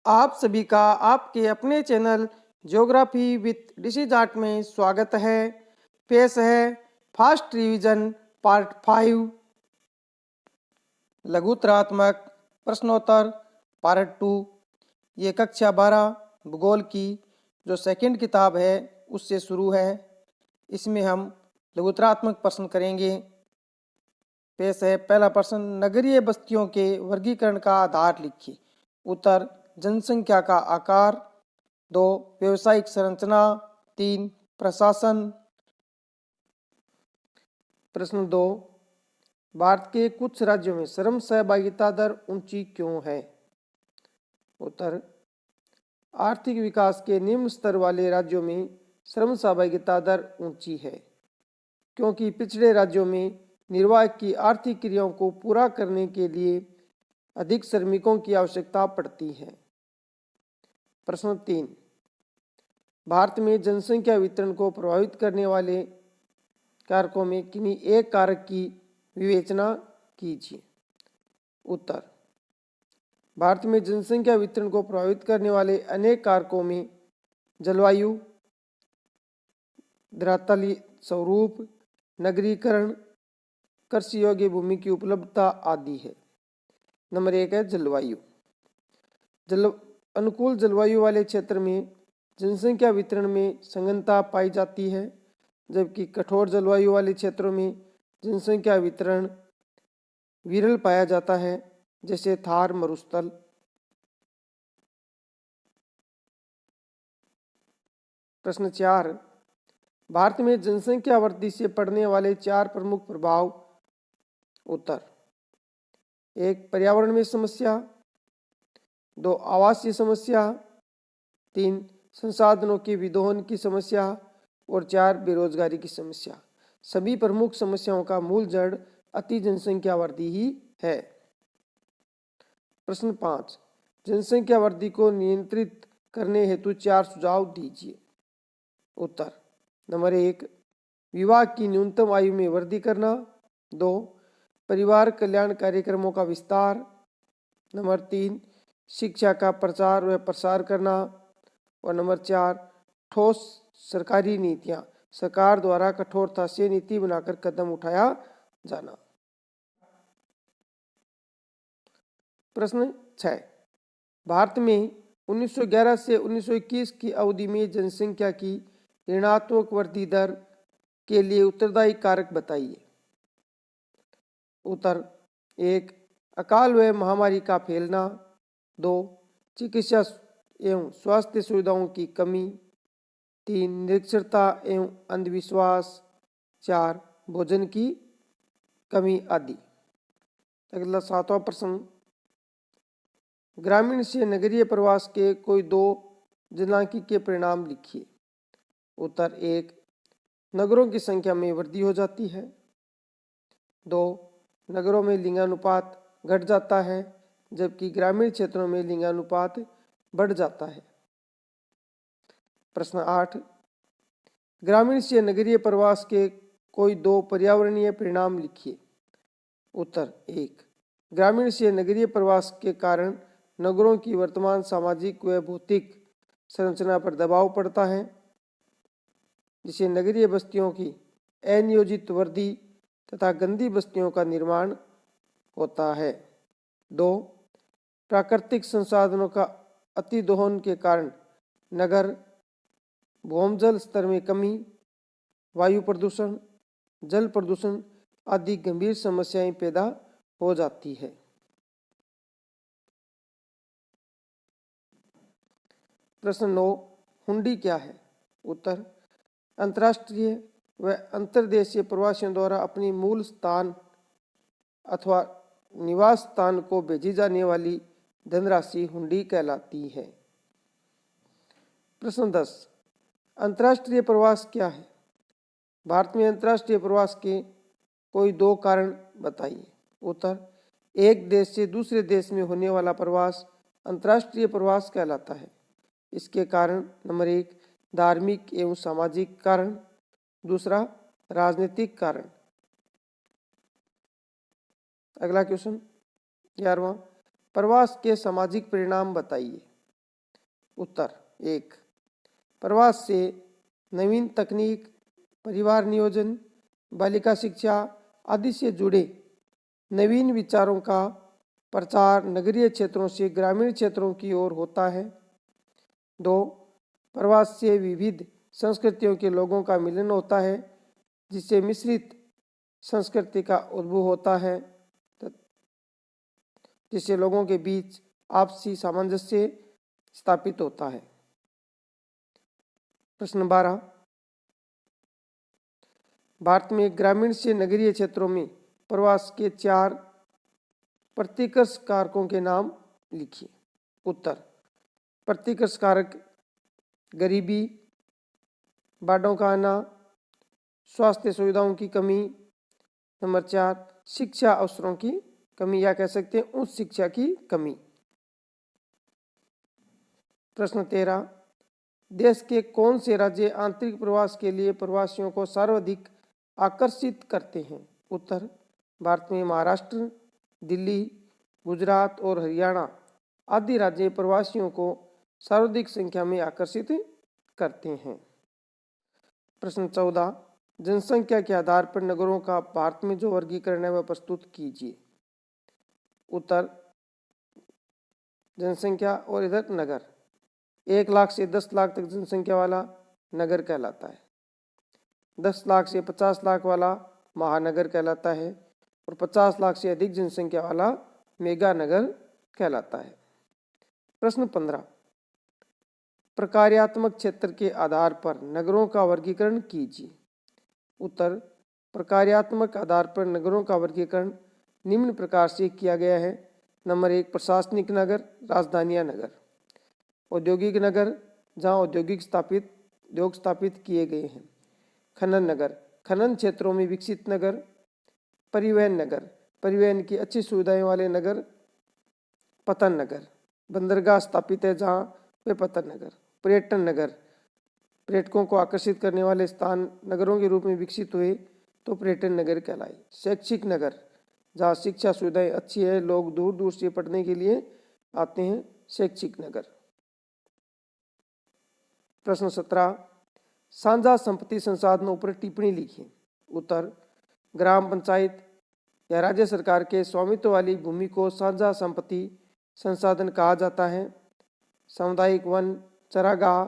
आप सभी का आपके अपने channel geography with disease art में स्वागत है। पेश है फास्ट रिवीजन पार्ट 5 लघुतरात्मक प्रश्नोत्तर पार्ट 2। ये कक्षा 12 भूगोल की जो सेकंड किताब है उससे शुरू है। इसमें हम लघुतरात्मक प्रश्न करेंगे। पेश है पहला प्रश्न, नगरीय बस्तियों के वर्गीकरण का आधार लिखिए। उत्तर, जनसंख्या का आकार। 2, व्यवसायिक संरचना। 3, प्रशासन। प्रश्न 2, भारत के कुछ राज्यों में श्रम सहभागिता दर ऊंची क्यों है? उत्तर, आर्थिक विकास के निम्न स्तर वाले राज्यों में श्रम सहभागिता दर ऊंची है क्योंकि पिछड़े राज्यों में निर्वाह की आर्थिक क्रियाओं को पूरा करने के लिए अधिक श्रमिकों की आवश्यकता पड़ती है। प्रश्न 3, भारत में जनसंख्या वितरण को प्रभावित करने वाले कारकों में किन्हीं एक कारक की विवेचना कीजिए। उत्तर, भारत में जनसंख्या वितरण को प्रभावित करने वाले अनेक कारकों में जलवायु, धरातलीय स्वरूप, नगरीकरण, कृषि योग्य भूमि की उपलब्धता आदि है। नंबर 1 है जलवायु। अनुकूल जलवायु वाले क्षेत्र में जनसंख्या वितरण में संगतता पाई जाती है, जबकि कठोर जलवायु वाले क्षेत्रों में जनसंख्या वितरण विरल पाया जाता है, जैसे थार मरुस्थल। प्रश्न 4, भारत में जनसंख्या वृद्धि से पड़ने वाले 4 प्रमुख प्रभाव। उत्तर, 1, पर्यावरण में समस्या। 2, आवासीय समस्या। 3, संसाधनों के विदोहन की समस्या। और 4, बेरोजगारी की समस्या। सभी प्रमुख समस्याओं का मूल जड़ अति जनसंख्या वृद्धि ही है। प्रश्न 5, जनसंख्या वृद्धि को नियंत्रित करने हेतु 4 सुझाव दीजिए। उत्तर, नंबर 1, विवाह की न्यूनतम आयु में वृद्धि करना। 2, परिवार कल्याण कार्यक्रमों का विस्तार। नंबर 3, शिक्षा का प्रचार व प्रसार करना। और नंबर 4, ठोस सरकारी नीतियां, सरकार द्वारा कठोरता से नीति बनाकर कदम उठाया जाना। प्रश्न 6, भारत में 1911 से 1921 की अवधि में जनसंख्या की ऋणात्मक वृद्धि दर के लिए उत्तरदायी कारक बताइए। उत्तर, 1, अकाल व महामारी का फैलना। 2, चिकित्सा एवं स्वास्थ्य सुविधाओं की कमी। 3, निरक्षरता एवं अंधविश्वास। 4, भोजन की कमी आदि। अगला 7वां प्रश्न, ग्रामीण से नगरीय प्रवास के कोई 2 जनसांख्यिकीय परिणाम लिखिए। उत्तर, 1, नगरों की संख्या में वृद्धि हो जाती है। 2, नगरों में लिंगानुपात घट जाता है, जबकि ग्रामीण क्षेत्रों में लिंगानुपात बढ़ जाता है। प्रश्न 8, ग्रामीण से नगरीय प्रवास के कोई 2 पर्यावरणीय परिणाम लिखिए। उत्तर, 1, ग्रामीण से नगरीय प्रवास के कारण नगरों की वर्तमान सामाजिक व भौतिक संरचना पर दबाव पड़ता है, जिससे नगरीय बस्तियों की अनियोजित वृद्धि तथा गंदी बस्तियों का निर्माण होता है। 2, प्राकृतिक संसाधनों का अतिदोहन के कारण नगर भूजल स्तर में कमी, वायु प्रदूषण, जल प्रदूषण आदि गंभीर समस्याएं पैदा हो जाती है। प्रश्न 9, हुंडी क्या है? उत्तर, अंतर्राष्ट्रीय व अंतर्देशीय प्रवासियों द्वारा अपनी मूल स्थान अथवा निवास स्थान को भेजी जाने वाली धनराशि हुंडी कहलाती है। प्रश्न 10, अंतर्राष्ट्रीय प्रवास क्या है? भारत में अंतर्राष्ट्रीय प्रवास के कोई 2 कारण बताइए। उत्तर, एक देश से दूसरे देश में होने वाला प्रवास अंतर्राष्ट्रीय प्रवास कहलाता है। इसके कारण नंबर 1, धार्मिक एवं सामाजिक कारण। दूसरा, राजनीतिक कारण। अगला क्वेश्चन 11वां, प्रवास के सामाजिक परिणाम बताइए। उत्तर 1। प्रवास से नवीन तकनीक, परिवार नियोजन, बालिका शिक्षा आदि से जुड़े नवीन विचारों का प्रचार नगरीय क्षेत्रों से ग्रामीण क्षेत्रों की ओर होता है। 2। प्रवास से विविध संस्कृतियों के लोगों का मिलन होता है, जिससे मिश्रित संस्कृति का उद्भव होता है, जिससे लोगों के बीच आपसी सामंजस्य स्थापित होता है। प्रश्न 12। भारत में ग्रामीण से नगरीय क्षेत्रों में प्रवास के 4 प्रतिकर्ष कारकों के नाम लिखिए। उत्तर। प्रतिकर्ष कारक गरीबी, बाढ़ों का आना, स्वास्थ्य सुविधाओं की कमी, नंबर 4 शिक्षा अवसरों की कमी या कह सकते हैं उच्च शिक्षा की कमी। प्रश्न 13। देश के कौन से राज्य आंतरिक प्रवास के लिए प्रवासियों को सर्वाधिक आकर्षित करते हैं? उत्तर। भारत में महाराष्ट्र, दिल्ली, गुजरात और हरियाणा आदि राज्य प्रवासियों को सर्वाधिक संख्या में आकर्षित करते हैं। प्रश्न 14। जनसंख्या के आधार पर नगरों का भारत में जो वर्गीकरण है वह प्रस्तुत कीजिए। उत्तर। जनसंख्या और इधर नगर। 1 लाख से 10 लाख तक जनसंख्या वाला नगर कहलाता है। 10 लाख से 50 लाख वाला महानगर कहलाता है और 50 लाख से अधिक जनसंख्या वाला मेगा नगर कहलाता है। प्रश्न 15। प्रकार्यात्मक क्षेत्र के आधार पर नगरों का वर्गीकरण कीजिए। उत्तर। प्रकार्यात्मक आधार पर नगरों का वर्गीकरण निम्न प्रकार से किया गया है। नंबर 1 प्रशासनिक नगर, राजधानियां नगर। औद्योगिक नगर, जहां उद्योग स्थापित किए गए हैं। खनन नगर, खनन क्षेत्रों में विकसित नगर। परिवहन नगर, परिवहन की अच्छी सुविधाएं वाले नगर। पतन नगर, बंदरगाह स्थापित है जहां वे पतन नगर। पर्यटन नगर, पर्यटकों को आकर्षित करने वाले स्थान नगरों के रूप में विकसित हुए तो पर्यटन नगर कहलाए। शैक्षिक नगर, जहाँ शिक्षा सुविधाएं अच्छी है, लोग दूर दूर से पढ़ने के लिए आते हैं, शैक्षिक नगर। प्रश्न 17। साझा संपत्ति संसाधनों पर टिप्पणी लिखिए। उत्तर। ग्राम पंचायत या राज्य सरकार के स्वामित्व वाली भूमि को साझा संपत्ति संसाधन कहा जाता है। सामुदायिक वन, चरागाह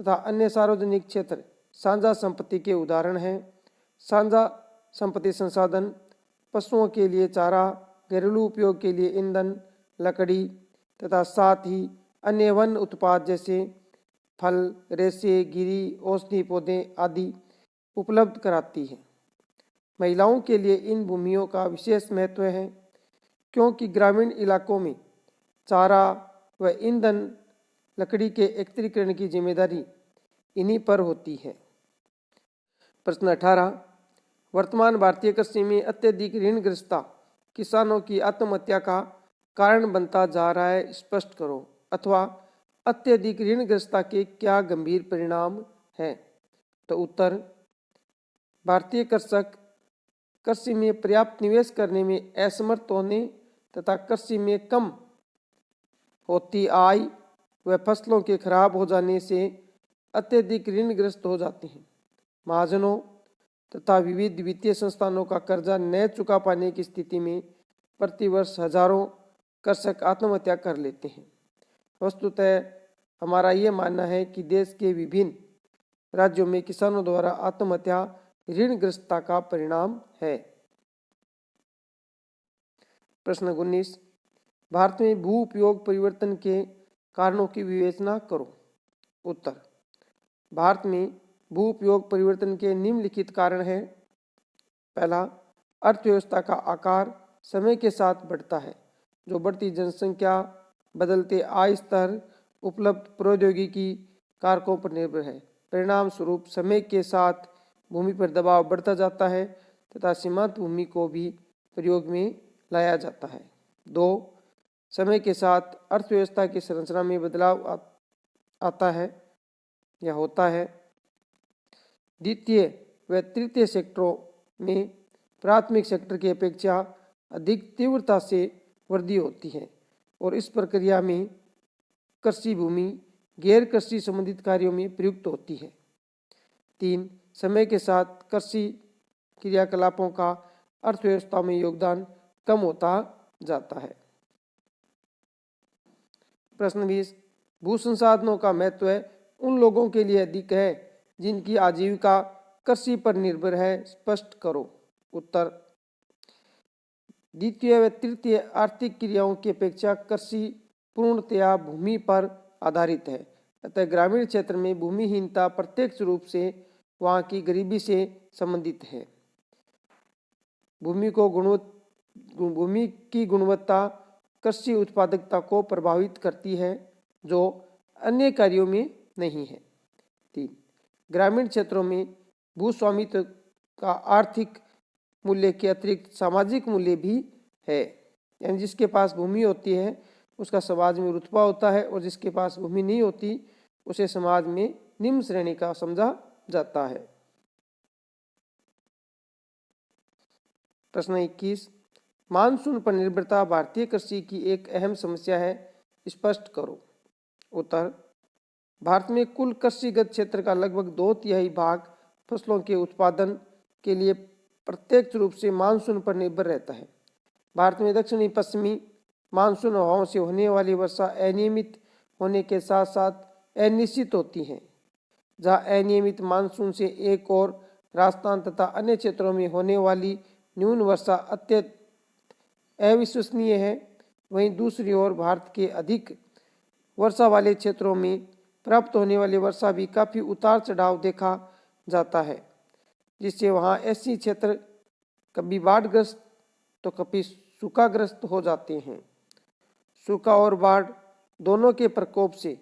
तथा अन्य सार्वजनिक क्षेत्र साझा संपत्ति के उदाहरण हैं। साझा संपत्ति संसाधन पशुओं के लिए चारा, घरेलू उपयोग के लिए ईंधन, लकड़ी तथा साथ ही अन्य वन उत्पाद जैसे फल, रेशे, गिरी, औषधि पौधे आदि उपलब्ध कराती है। महिलाओं के लिए इन भूमियों का विशेष महत्व है, क्योंकि ग्रामीण इलाकों में चारा व ईंधन, लकड़ी के एकत्रीकरण की जिम्मेदारी इन्हीं पर होती है। प्रश्न 18। वर्तमान भारतीय कृषि में अत्यधिक ऋणग्रस्तता किसानों की आत्महत्या का कारण बनता जा रहा है, स्पष्ट करो। अथवा अत्यधिक ऋणग्रस्तता के क्या गंभीर परिणाम हैं? तो उत्तर। भारतीय कृषक कृषि में पर्याप्त निवेश करने में असमर्थ होने तथा कृषि में कम होती आय व फसलों के खराब हो जाने से अत्यधिक ऋणग्रस्त हो जाते हैं। महाजनों तथा विविध वित्तीय संस्थानों का कर्जा न चुका पाने की स्थिति में प्रतिवर्ष हजारों कृषक आत्महत्या कर लेते हैं। वस्तुतः हमारा ये मानना है कि देश के विभिन्न राज्यों में किसानों द्वारा आत्महत्या ऋणग्रस्तता का परिणाम है। प्रश्न 19। भारत में भू उपयोग परिवर्तन के कारणों की विवेचना करो। उत्तर। भारत में भू उपयोग परिवर्तन के निम्नलिखित कारण हैं। पहला, अर्थव्यवस्था का आकार समय के साथ बढ़ता है, जो बढ़ती जनसंख्या, बदलते आय स्तर, उपलब्ध प्रौद्योगिकी कारकों पर निर्भर है। परिणाम स्वरूप समय के साथ भूमि पर दबाव बढ़ता जाता है तथा सीमांत भूमि को भी प्रयोग में लाया जाता है। 2, समय के साथ अर्थव्यवस्था की संरचना में बदलाव आता है या होता है। द्वितीय व तृतीय सेक्टरों में प्राथमिक सेक्टर की अपेक्षा अधिक तीव्रता से वृद्धि होती है और इस प्रक्रिया में कृषि भूमि गैर कृषि संबंधित कार्यों में प्रयुक्त होती है। 3. समय के साथ कृषि क्रियाकलापों का अर्थव्यवस्था में योगदान कम होता जाता है। प्रश्न 20. भू संसाधनों का महत्व उन लोगों के लिए अधिक है जिनकी आजीविका कृषि पर निर्भर है, स्पष्ट करो। उत्तर: द्वितीय व तृतीय आर्थिक क्रियाओं की अपेक्षा कृषि पूर्णतया भूमि पर आधारित है। अतः ग्रामीण क्षेत्र में भूमिहीनता प्रत्यक्ष रूप से वहाँ की गरीबी से संबंधित है। भूमि की गुणवत्ता कृषि उत्पादकता को प्रभावित करती है, जो अन्य कार्यों में नहीं है। 3. ग्रामीण क्षेत्रों में भूस्वामित्व का आर्थिक मूल्य के अतिरिक्त सामाजिक मूल्य भी है, यानी जिसके पास भूमि होती है उसका समाज में रुतबा होता है और जिसके पास भूमि नहीं होती उसे समाज में निम्न श्रेणी का समझा जाता है। प्रश्न 21. मानसून पर निर्भरता भारतीय कृषि की एक अहम समस्या है, स्पष्ट करो। उत्तर: भारत में कुल कृषिगत क्षेत्र का लगभग 2/3 भाग फसलों के उत्पादन के लिए प्रत्यक्ष रूप से मानसून पर निर्भर रहता है। भारत में दक्षिणी पश्चिमी मानसून हवाओं से होने वाली वर्षा अनियमित होने के साथ साथ अनिश्चित होती है। जहाँ अनियमित मानसून से एक और राजस्थान तथा अन्य क्षेत्रों में होने वाली न्यून वर्षा अत्यंत अविश्वसनीय है, वहीं दूसरी ओर भारत के अधिक वर्षा वाले क्षेत्रों में प्राप्त होने वाली वर्षा भी काफ़ी उतार चढ़ाव देखा जाता है, जिससे वहाँ ऐसे क्षेत्र कभी बाढ़ग्रस्त तो कभी सूखाग्रस्त हो जाते हैं। सूखा और बाढ़ दोनों के प्रकोप से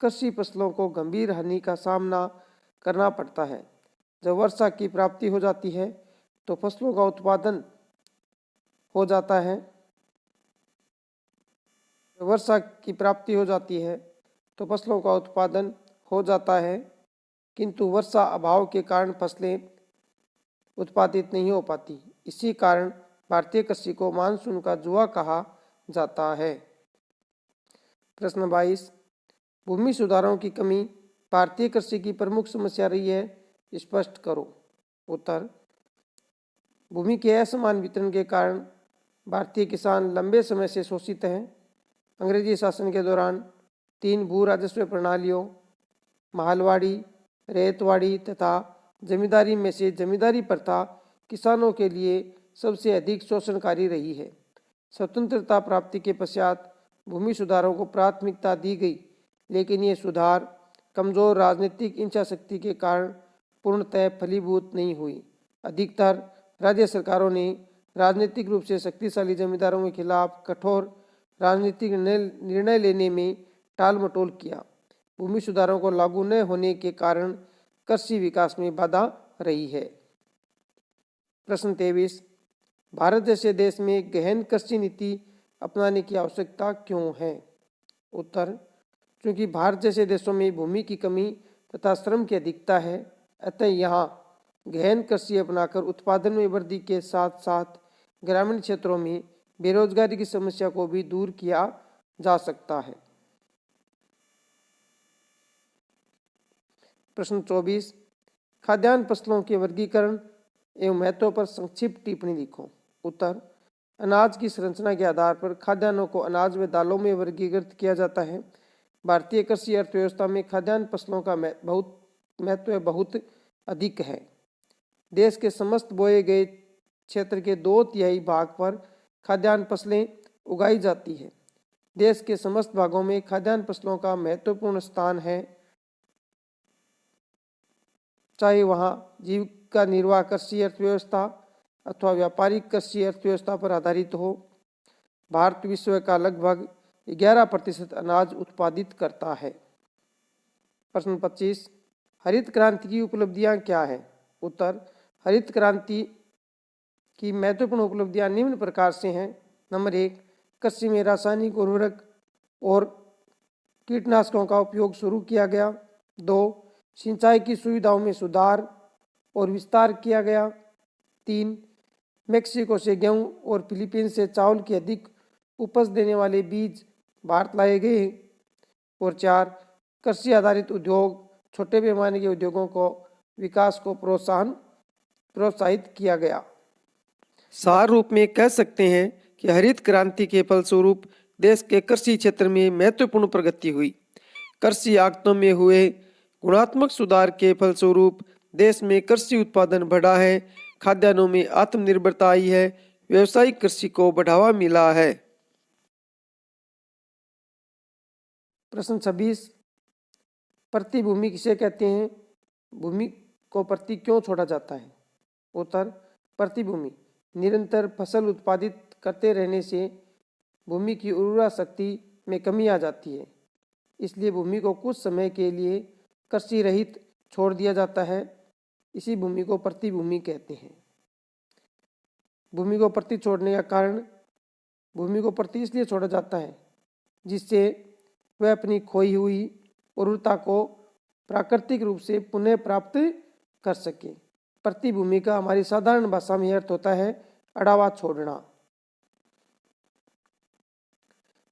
कृषि फसलों को गंभीर हानि का सामना करना पड़ता है। जब वर्षा की प्राप्ति हो जाती है तो फसलों का उत्पादन हो जाता है। वर्षा की प्राप्ति हो जाती है तो फसलों का उत्पादन हो जाता है, किंतु वर्षा अभाव के कारण फसलें उत्पादित नहीं हो पाती। इसी कारण भारतीय कृषि को मानसून का जुआ कहा जाता है। प्रश्न 22. भूमि सुधारों की कमी भारतीय कृषि की प्रमुख समस्या रही है, स्पष्ट करो। उत्तर: भूमि के असमान वितरण के कारण भारतीय किसान लंबे समय से शोषित हैं। अंग्रेजी शासन के दौरान 3 भू राजस्व प्रणालियों महलवाड़ी, रैयतवाड़ी तथा जमींदारी में से जमींदारी प्रथा किसानों के लिए सबसे अधिक शोषणकारी रही है। स्वतंत्रता प्राप्ति के पश्चात भूमि सुधारों को प्राथमिकता दी गई, लेकिन ये सुधार कमजोर राजनीतिक इच्छाशक्ति के कारण पूर्णतः फलीभूत नहीं हुई। अधिकतर राज्य सरकारों ने राजनीतिक रूप से शक्तिशाली जमींदारों के खिलाफ कठोर राजनीतिक निर्णय लेने में टाल मटोल किया। भूमि सुधारों को लागू न होने के कारण कृषि विकास में बाधा रही है। प्रश्न 23. भारत जैसे देश में गहन कृषि नीति अपनाने की आवश्यकता क्यों है? उत्तर: क्योंकि भारत जैसे देशों में भूमि की कमी तथा श्रम की अधिकता है, अतः यहाँ गहन कृषि अपनाकर उत्पादन में वृद्धि के साथ साथ ग्रामीण क्षेत्रों में बेरोजगारी की समस्या को भी दूर किया जा सकता है। प्रश्न 24. खाद्यान्न फसलों के वर्गीकरण एवं महत्व पर संक्षिप्त टिप्पणी लिखो। उत्तर: अनाज की संरचना के आधार पर खाद्यान्नों को अनाज व दालों में वर्गीकृत किया जाता है। भारतीय कृषि अर्थव्यवस्था में खाद्यान्न फसलों का महत्व बहुत अधिक है। देश के समस्त बोए गए क्षेत्र के 2/3 भाग पर खाद्यान्न फसलें उगाई जाती है। देश के समस्त भागों में खाद्यान्न फसलों का महत्वपूर्ण स्थान है, चाहे वहाँ जीविका निर्वाह कृषि अर्थव्यवस्था अथवा व्यापारिक कृषि अर्थव्यवस्था पर आधारित हो। भारत विश्व का लगभग 11% अनाज उत्पादित करता है। प्रश्न 25. हरित क्रांति की उपलब्धियां क्या है? उत्तर: हरित क्रांति की महत्वपूर्ण उपलब्धियां निम्न प्रकार से हैं। नंबर 1. कृषि में रासायनिक उर्वरक और कीटनाशकों का उपयोग शुरू किया गया। 2. सिंचाई की सुविधाओं में सुधार और विस्तार किया गया। 3. मेक्सिको से गेहूं और फिलीपींस से चावल की अधिक उपज देने वाले बीज भारत लाए गए। और 4. कृषि आधारित उद्योग, छोटे पैमाने के उद्योगों को विकास को प्रोत्साहित किया गया। सार रूप में कह सकते हैं कि हरित क्रांति के फलस्वरूप देश के कृषि क्षेत्र में महत्वपूर्ण प्रगति हुई। कृषि आगतों में हुए गुणात्मक सुधार के फलस्वरूप देश में कृषि उत्पादन बढ़ा है, खाद्यान्नों में आत्मनिर्भरता आई है, व्यावसायिक कृषि को बढ़ावा मिला है। प्रश्न 26, प्रतिभूमि किसे कहते हैं? भूमि को प्रति क्यों छोड़ा जाता है? उत्तर, प्रतिभूमि निरंतर फसल उत्पादित करते रहने से भूमि की उर्वरा शक्ति में कमी आ जाती है, इसलिए भूमि को कुछ समय के लिए कृषि रहित छोड़ दिया जाता है। इसी भूमि को प्रतिभूमि कहते हैं। भूमि को प्रति छोड़ने का कारण, भूमि को प्रति इसलिए छोड़ा जाता है जिससे वह अपनी खोई हुई उर्वरता को प्राकृतिक रूप से पुनः प्राप्त कर सके। प्रतिभूमि का हमारी साधारण भाषा में अर्थ होता है अड़ावा छोड़ना।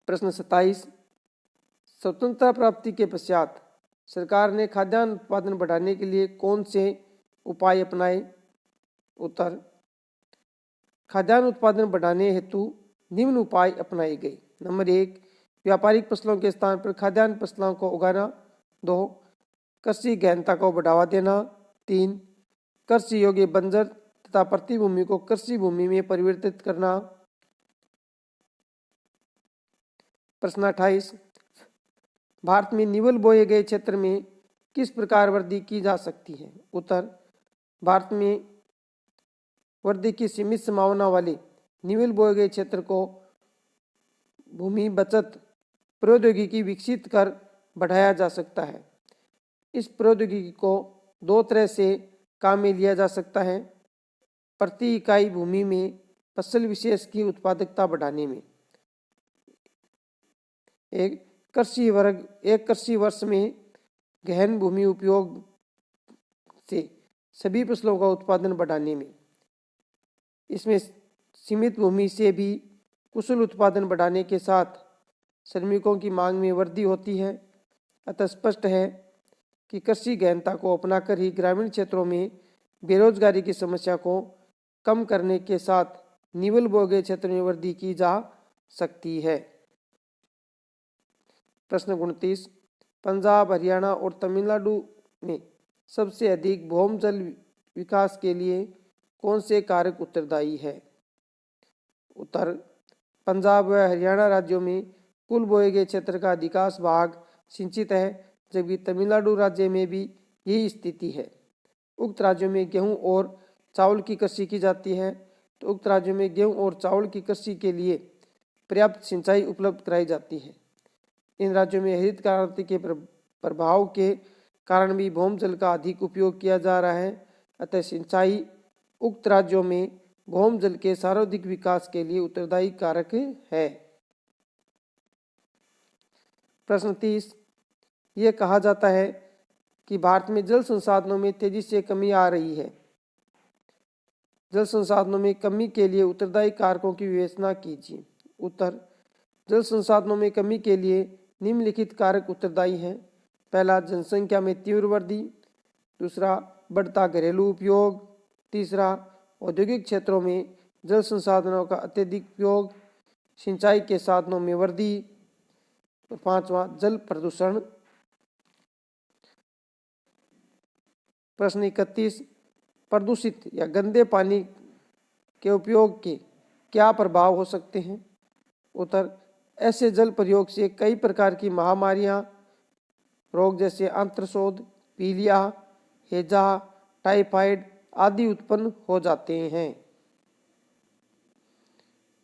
प्रश्न 27, स्वतंत्रता प्राप्ति के पश्चात सरकार ने खाद्यान्न उत्पादन बढ़ाने के लिए कौन से उपाय अपनाए? उत्तर, खाद्यान्न उत्पादन बढ़ाने हेतु निम्न उपाय अपनाए गए। नंबर 1, व्यापारिक फसलों के स्थान पर खाद्यान्न फसलों को उगाना। 2, कृषि गहनता को बढ़ावा देना। 3, कृषि योग्य बंजर तथा प्रतिभूमि को कृषि भूमि में परिवर्तित करना। प्रश्न 28, भारत में निवल बोए गए क्षेत्र में किस प्रकार वृद्धि की जा सकती है? उत्तर, भारत में वृद्धि की सीमित संभावना वाले निवल बोए गए क्षेत्र को भूमि बचत प्रौद्योगिकी विकसित कर बढ़ाया जा सकता है। इस प्रौद्योगिकी को 2 तरह से काम में लिया जा सकता है। प्रति इकाई भूमि में फसल विशेष की उत्पादकता बढ़ाने में। एक कृषि वर्ष में गहन भूमि उपयोग से सभी फसलों का उत्पादन बढ़ाने में। इसमें सीमित भूमि से भी कुशल उत्पादन बढ़ाने के साथ श्रमिकों की मांग में वृद्धि होती है। अतः स्पष्ट है कि कृषि गहनता को अपनाकर ही ग्रामीण क्षेत्रों में बेरोजगारी की समस्या को कम करने के साथ निवल बोए गए क्षेत्र में वृद्धि की जा सकती है। प्रश्न 29, पंजाब, हरियाणा और तमिलनाडु में सबसे अधिक भौमजल विकास के लिए कौन से कारक उत्तरदायी है? उत्तर, पंजाब व हरियाणा राज्यों में कुल बोए गए क्षेत्र का अधिकांश भाग सिंचित है, जबकि तमिलनाडु राज्य में भी यही स्थिति है। उक्त राज्यों में गेहूं और चावल की कृषि की जाती है, तो उक्त राज्यों में गेहूं और चावल की कृषि के लिए पर्याप्त सिंचाई उपलब्ध कराई जाती है। इन राज्यों में हरित क्रांति के प्रभाव के कारण भी भौमजल का अधिक उपयोग किया जा रहा है। अतः सिंचाई उक्त राज्यों में भौमजल के सर्वाधिक विकास के लिए उत्तरदायी कारक है। प्रश्न 30, यह कहा जाता है कि भारत में जल संसाधनों में तेजी से कमी आ रही है। जल संसाधनों में कमी के लिए उत्तरदायी कारकों की विवेचना कीजिए। उत्तर, जल संसाधनों में कमी के लिए निम्नलिखित कारक उत्तरदायी हैं। पहला, जनसंख्या में तीव्र वृद्धि। दूसरा, बढ़ता घरेलू उपयोग। तीसरा, औद्योगिक क्षेत्रों में जल संसाधनों का अत्यधिक उपयोग। सिंचाई के साधनों में वृद्धि। और 5वां, जल प्रदूषण। प्रश्न 31, प्रदूषित या गंदे पानी के उपयोग के क्या प्रभाव हो सकते हैं? उत्तर, ऐसे जल प्रयोग से कई प्रकार की महामारियां, रोग जैसे आंत्रशोथ, पीलिया, हैजा, टाइफाइड आदि उत्पन्न हो जाते हैं।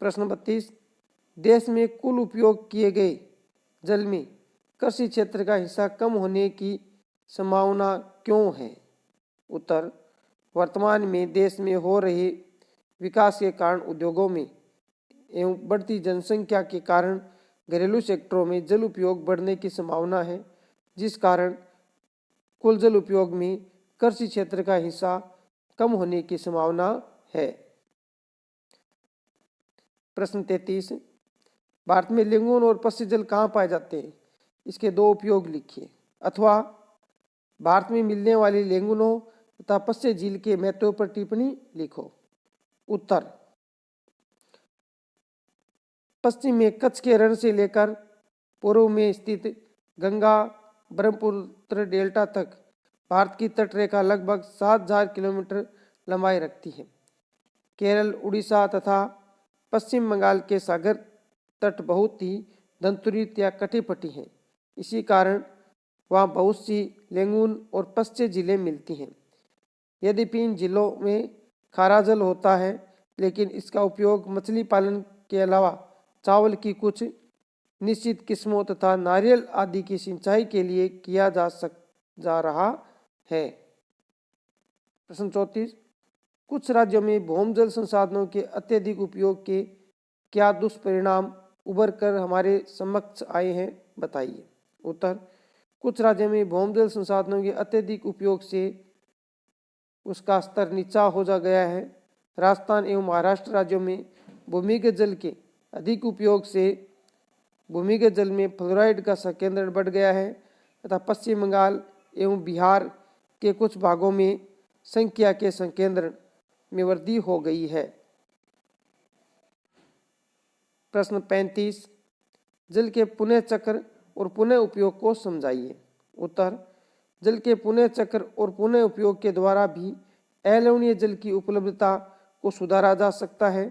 प्रश्न 32, देश में कुल उपयोग किए गए जल में कृषि क्षेत्र का हिस्सा कम होने की संभावना क्यों है? उत्तर, वर्तमान में देश में हो रहे विकास के कारण उद्योगों में एवं बढ़ती जनसंख्या के कारण घरेलू सेक्टरों में जल उपयोग बढ़ने की संभावना है, जिस कारण कुल जल उपयोग में कृषि क्षेत्र का हिस्सा कम होने की संभावना है। प्रश्न 33, भारत में लिंगुन और पश्चिम जल कहाँ पाए जाते हैं? इसके 2 उपयोग लिखिए। अथवा भारत में मिलने वाली लेंगुनों तथा पस्य झील के महत्व पर टिप्पणी लिखो। उत्तर, पश्चिम में कच्छ के रण से लेकर पूर्व में स्थित गंगा ब्रह्मपुत्र डेल्टा तक भारत की तटरेखा लगभग 7,000 किलोमीटर लंबाई रखती है। केरल, उड़ीसा तथा पश्चिम बंगाल के सागर तट बहुत ही दंतुरित या कटिपटी हैं। इसी कारण वहाँ बहुत सी लेंगुन और पस्य झीलें मिलती हैं। यद्यपि इन झीलों में खारा जल होता है, लेकिन इसका उपयोग मछली पालन के अलावा चावल की कुछ निश्चित किस्मों तथा नारियल आदि की सिंचाई के लिए किया जा रहा है। प्रश्न 34, कुछ राज्यों में भौम जल संसाधनों के अत्यधिक उपयोग के क्या दुष्परिणाम उभर कर हमारे समक्ष आए हैं, बताइए। उत्तर, कुछ राज्यों में भौम जल संसाधनों के अत्यधिक उपयोग से उसका स्तर नीचा हो जा गया है। राजस्थान एवं महाराष्ट्र राज्यों में भूमिगत जल के अधिक उपयोग से भूमिगत जल में फ्लोराइड का संकेंद्रण बढ़ गया है तथा पश्चिम बंगाल एवं बिहार के कुछ भागों में संख्या के संकेंद्रण में वृद्धि हो गई है। प्रश्न 35, जल के पुनः चक्र और पुनः उपयोग को समझाइए। उत्तर, जल के पुनः चक्र और पुनः उपयोग के द्वारा भी अलवणीय जल की उपलब्धता को सुधारा जा सकता है।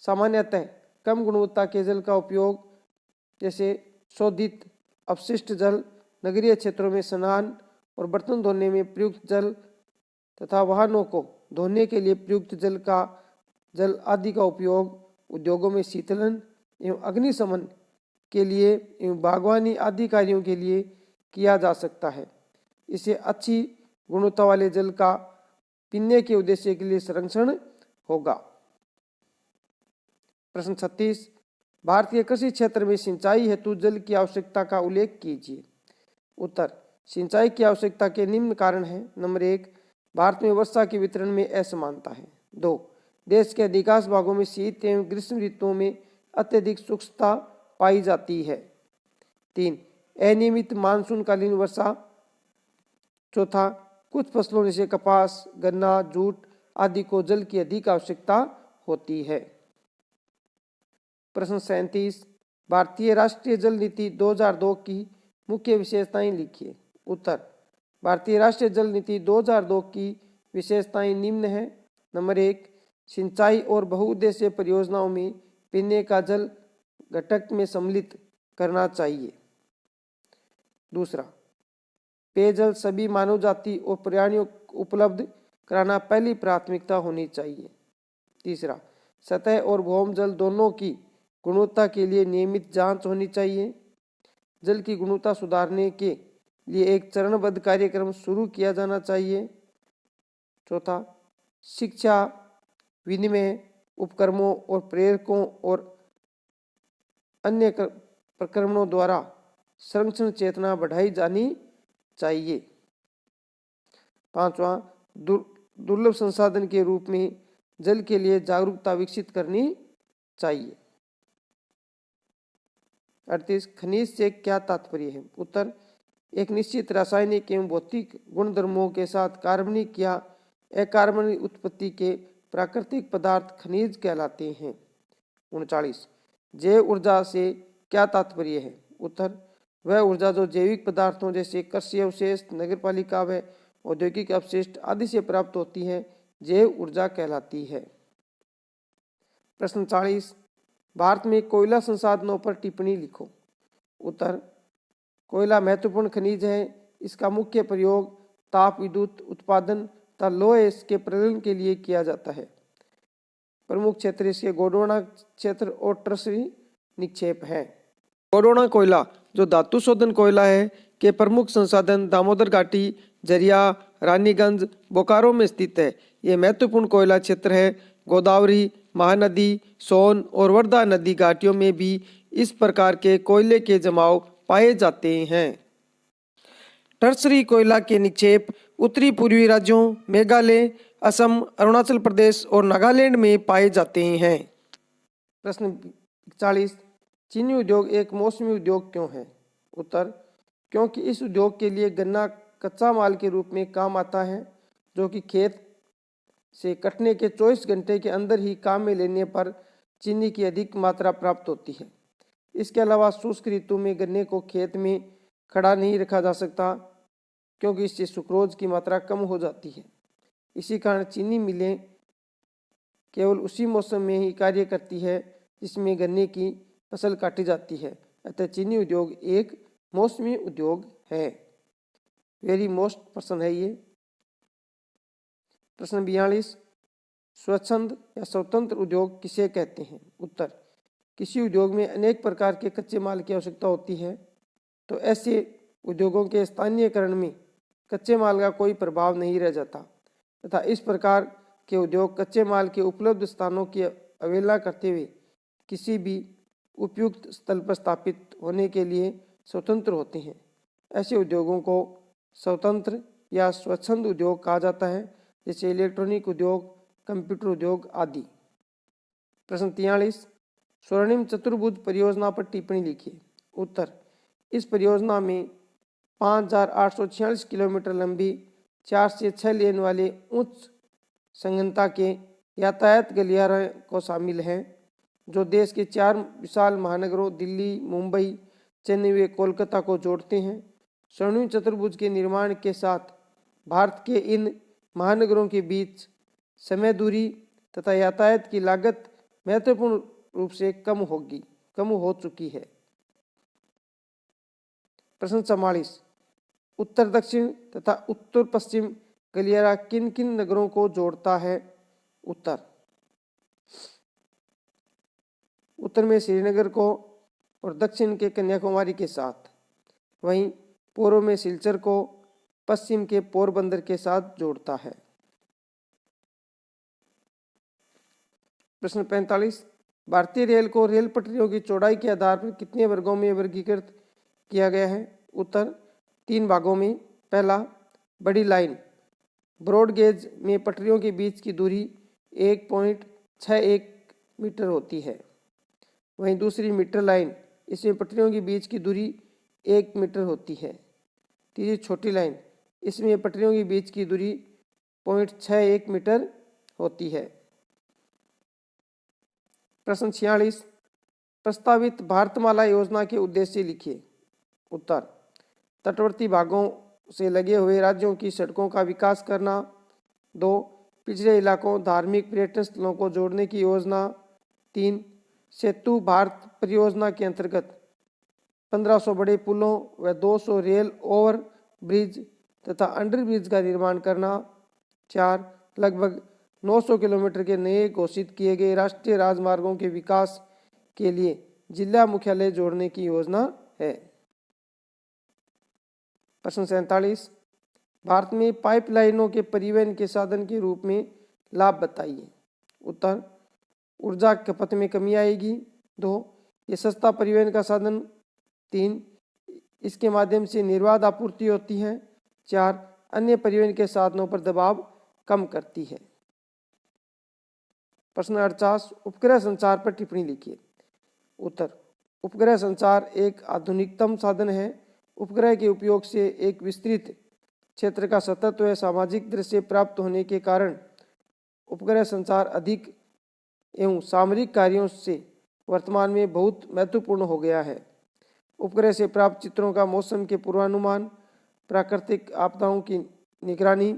सामान्यतः कम गुणवत्ता के जल का उपयोग जैसे शोधित अपशिष्ट जल, नगरीय क्षेत्रों में स्नान और बर्तन धोने में प्रयुक्त जल तथा वाहनों को धोने के लिए प्रयुक्त जल आदि का उपयोग उद्योगों में शीतलन एवं अग्निशमन के लिए एवं बागवानी आदि कार्यों के लिए किया जा सकता है। इसे अच्छी गुणवत्ता वाले जल का पीने के उद्देश्य के लिए संरक्षण होगा। प्रश्न 36, भारतीय कृषि क्षेत्र में सिंचाई हेतु जल की आवश्यकता का उल्लेख कीजिए। उत्तर, सिंचाई की आवश्यकता के निम्न कारण हैं। नंबर 1, भारत में वर्षा के वितरण में असमानता है। 2, देश के अधिकांश भागों में शीत एवं ग्रीष्म ऋतुओं में अत्यधिक शुष्कता पाई जाती है। 3, अनियमित मानसूनकालीन वर्षा। 4, कुछ फसलों जैसे कपास, गन्ना, जूट आदि को जल की अधिक आवश्यकता होती है। प्रश्न 37, भारतीय राष्ट्रीय जल नीति 2002 की मुख्य विशेषताएं लिखिए। उत्तर, भारतीय राष्ट्रीय जल नीति 2002 की विशेषताएं निम्न है। नंबर 1, सिंचाई और बहुउद्देशीय परियोजनाओं में पीने का जल घटक में सम्मिलित करना चाहिए। दूसरा, पेयजल सभी मानव जाति और प्राणियों को उपलब्ध कराना पहली प्राथमिकता होनी चाहिए। तीसरा, सतह और भौम जल दोनों की गुणवत्ता के लिए नियमित जांच होनी चाहिए। जल की गुणवत्ता सुधारने के लिए एक चरणबद्ध कार्यक्रम शुरू किया जाना चाहिए। चौथा, शिक्षा, विनिमय, उपक्रमों और प्रेरकों और अन्य प्रक्रमणों द्वारा संरक्षण चेतना बढ़ाई जानी चाहिए। पांचवा, दुर्लभ संसाधन के रूप में जल के लिए जागरूकता विकसित करनी चाहिए। 38, खनिज से क्या तात्पर्य है। उत्तर, एक निश्चित रासायनिक एवं भौतिक गुणधर्मों के साथ कार्बनिक या अकार्बनिक उत्पत्ति के प्राकृतिक पदार्थ खनिज कहलाते हैं। 39, जैव ऊर्जा से क्या तात्पर्य है। उत्तर, वह ऊर्जा जो जैविक पदार्थों जैसे कृषि अवशेष, नगरपालिका व औद्योगिक अपशिष्ट आदि से प्राप्त होती है, जैव ऊर्जा कहलाती है। प्रश्न 40, भारत में कोयला संसाधनों पर टिप्पणी लिखो। उत्तर, कोयला महत्वपूर्ण खनिज है। इसका मुख्य प्रयोग ताप विद्युत उत्पादन तथा लौह के प्रज्वलन के लिए किया जाता है। प्रमुख क्षेत्र इसके गोंडवाना क्षेत्र और टर्शरी निक्षेप है। गोंडवाना कोयला जो धातु शोधन कोयला है के प्रमुख संसाधन दामोदर घाटी, जरिया, रानीगंज, बोकारो में स्थित है। ये महत्वपूर्ण कोयला क्षेत्र है। गोदावरी, महानदी, सोन और वर्धा नदी घाटियों में भी इस प्रकार के कोयले के जमाव पाए जाते हैं। टर्शरी कोयला के निक्षेप उत्तरी पूर्वी राज्यों मेघालय, असम, अरुणाचल प्रदेश और नागालैंड में पाए जाते हैं। प्रश्न 41, चीनी उद्योग एक मौसमी उद्योग क्यों है। उत्तर, क्योंकि इस उद्योग के लिए गन्ना कच्चा माल के रूप में काम आता है, जो कि खेत से कटने के 24 घंटे के अंदर ही काम में लेने पर चीनी की अधिक मात्रा प्राप्त होती है। इसके अलावा शुष्क ऋतु में गन्ने को खेत में खड़ा नहीं रखा जा सकता, क्योंकि इससे सुक्रोज की मात्रा कम हो जाती है। इसी कारण चीनी मिलें केवल उसी मौसम में ही कार्य करती है जिसमें गन्ने की फसल काटी जाती है। अतः चीनी उद्योग एक मौसमी उद्योग है। वेरी मोस्ट प्रश्न है ये। प्रश्न 42, स्वच्छंद या स्वतंत्र उद्योग किसे कहते हैं? उत्तर, किसी उद्योग में अनेक प्रकार के कच्चे माल की आवश्यकता होती है, तो ऐसे उद्योगों के स्थानीयकरण में कच्चे माल का कोई प्रभाव नहीं रह जाता तथा इस प्रकार के उद्योग कच्चे माल के उपलब्ध स्थानों की अवहेलना करते हुए किसी भी उपयुक्त स्थल पर स्थापित होने के लिए स्वतंत्र होते हैं। ऐसे उद्योगों को स्वतंत्र या स्वच्छंद उद्योग कहा जाता है, जैसे इलेक्ट्रॉनिक उद्योग, कंप्यूटर उद्योग आदि। प्रश्न 43, स्वर्णिम चतुर्भुज परियोजना पर टिप्पणी लिखिए। उत्तर, इस परियोजना में 5846 किलोमीटर लंबी 4 से 6 लेन वाले उच्च संघनता के यातायात गलियारे को शामिल है, जो देश के 4 विशाल महानगरों दिल्ली, मुंबई, चेन्नई व कोलकाता को जोड़ते हैं। स्वर्णिम चतुर्भुज के निर्माण के साथ भारत के इन महानगरों के बीच समय, दूरी तथा यातायात की लागत महत्वपूर्ण रूप से कम हो चुकी है। प्रश्न 44, उत्तर दक्षिण तथा उत्तर पश्चिम गलियारा किन किन नगरों को जोड़ता है? उत्तर, उत्तर में श्रीनगर को और दक्षिण के कन्याकुमारी के साथ, वहीं पूर्व में सिलचर को पश्चिम के पोरबंदर के साथ जोड़ता है। प्रश्न 45, भारतीय रेल को रेल पटरियों की चौड़ाई के आधार पर कितने वर्गों में वर्गीकृत किया गया है? उत्तर, 3 भागों में। पहला, बड़ी लाइन ब्रॉड गेज में पटरियों के बीच की दूरी 1.61 मीटर होती है। वहीं दूसरी मीटर लाइन, इसमें पटरियों के बीच की दूरी 1 मीटर होती है। तीसरी छोटी लाइन, इसमें पटरियों के बीच की दूरी 0.61 मीटर होती है। प्रश्न 46, प्रस्तावित भारतमाला योजना के उद्देश्य लिखिए। उत्तर, तटवर्ती भागों से लगे हुए राज्यों की सड़कों का विकास करना। 2, पिछड़े इलाकों, धार्मिक पर्यटन स्थलों को जोड़ने की योजना। 3, सेतु भारत परियोजना के अंतर्गत 1500 बड़े पुलों व 200 रेल ओवर ब्रिज तथा अंडर ब्रिज का निर्माण करना। 4, लगभग 900 किलोमीटर के नए घोषित किए गए राष्ट्रीय राजमार्गों के विकास के लिए जिला मुख्यालय जोड़ने की योजना है। प्रश्न 47, भारत में पाइपलाइनों के परिवहन के साधन के रूप में लाभ बताइए। उत्तर, ऊर्जा खपत में कमी आएगी। 2, ये सस्ता परिवहन का साधन। 3, इसके माध्यम से निर्बाध आपूर्ति होती है। 4, अन्य परिवहन के साधनों पर दबाव कम करती है। प्रश्न 48, उपग्रह संचार पर टिप्पणी लिखिए। उत्तर, उपग्रह संचार एक आधुनिकतम साधन है। उपग्रह के उपयोग से एक विस्तृत क्षेत्र का सतत व सामाजिक दृश्य प्राप्त होने के कारण उपग्रह संचार अधिक एवं सामरिक कार्यों से वर्तमान में बहुत महत्वपूर्ण हो गया है। उपग्रह से प्राप्त चित्रों का मौसम के पूर्वानुमान, प्राकृतिक आपदाओं की निगरानी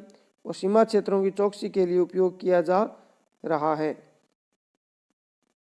और सीमा क्षेत्रों की चौकसी के लिए उपयोग किया जा रहा है।